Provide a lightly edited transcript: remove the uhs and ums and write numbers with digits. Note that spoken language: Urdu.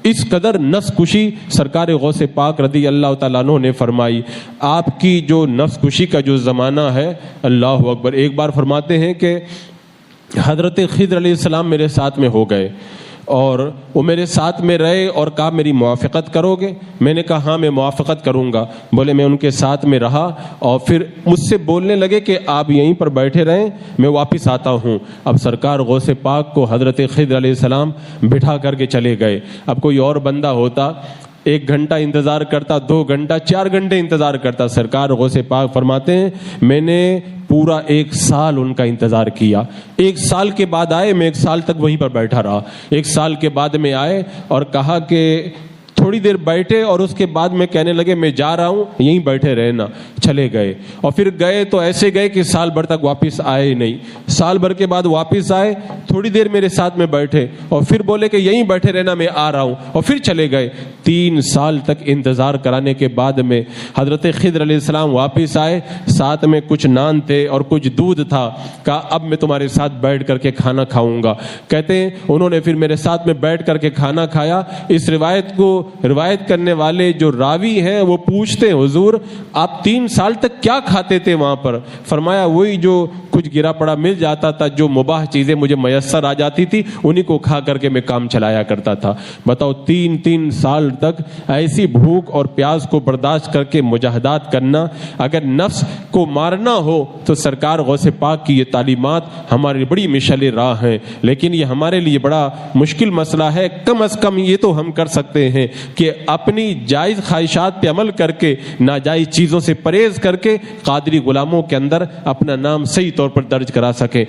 اس قدر نفس کشی سرکار غوث پاک رضی اللہ تعالیٰ عنہ نے فرمائی. آپ کی جو نفس کشی کا جو زمانہ ہے، اللہ اکبر، ایک بار فرماتے ہیں کہ حضرت خضر علیہ السلام میرے ساتھ میں ہو گئے اور وہ میرے ساتھ میں رہے اور کہا میری موافقت کرو گے؟ میں نے کہا ہاں میں موافقت کروں گا. بولے میں ان کے ساتھ میں رہا اور پھر مجھ سے بولنے لگے کہ آپ یہیں پر بیٹھے رہیں، میں واپس آتا ہوں. اب سرکار غوث پاک کو حضرت خضر علیہ السلام بٹھا کر کے چلے گئے. اب کوئی اور بندہ ہوتا 1 گھنٹہ انتظار کرتا، 2 گھنٹہ، 4 گھنٹے انتظار کرتا. سرکار غوث پاک فرماتے ہیں میں نے پورا 1 سال ان کا انتظار کیا. 1 سال کے بعد آئے، میں 1 سال تک وہیں پر بیٹھا رہا. 1 سال کے بعد میں آئے اور کہا کہ تھوڑی دیر بیٹھے اور اس کے بعد میں کہنے لگے میں جا رہا ہوں، یہیں بیٹھے رہنا. چلے گئے اور پھر گئے تو ایسے گئے کہ سال بھر تک واپس آئے ہی نہیں. سال بھر کے بعد واپس آئے، تھوڑی دیر میرے ساتھ میں بیٹھے اور پھر بولے کہ یہیں بیٹھے رہنا، میں آ رہا ہوں، اور پھر چلے گئے. 3 سال تک انتظار کرانے کے بعد میں حضرت خضر علیہ السلام واپس آئے. ساتھ میں کچھ نان تھے اور کچھ دودھ تھا. کہا اب میں تمہارے ساتھ بیٹھ کر کے کھانا کھاؤں گا. کہتے ہیں انہوں نے پھر میرے ساتھ میں بیٹھ کر کے کھانا کھایا. اس روایت کو روایت کرنے والے جو راوی ہیں وہ پوچھتے ہیں حضور آپ 3 سال تک کیا کھاتے تھے وہاں پر؟ فرمایا وہی جو کچھ گرا پڑا مل جاتا تھا، جو مباح چیزیں مجھے میسر آ جاتی تھی انہی کو کھا کر کے میں کام چلایا کرتا تھا. بتاؤ 3 سال تک ایسی بھوک اور پیاس کو برداشت کر کے مجاہدات کرنا. اگر نفس کو مارنا ہو تو سرکار غوث پاک کی یہ تعلیمات ہماری بڑی مشعل راہ ہیں، لیکن یہ ہمارے لیے بڑا مشکل مسئلہ ہے. کم از کم یہ تو ہم کر سکتے ہیں کہ اپنی جائز خواہشات پہ عمل کر کے، ناجائز چیزوں سے پرہیز کر کے قادری غلاموں کے اندر اپنا نام صحیح طور پر درج کرا سکیں.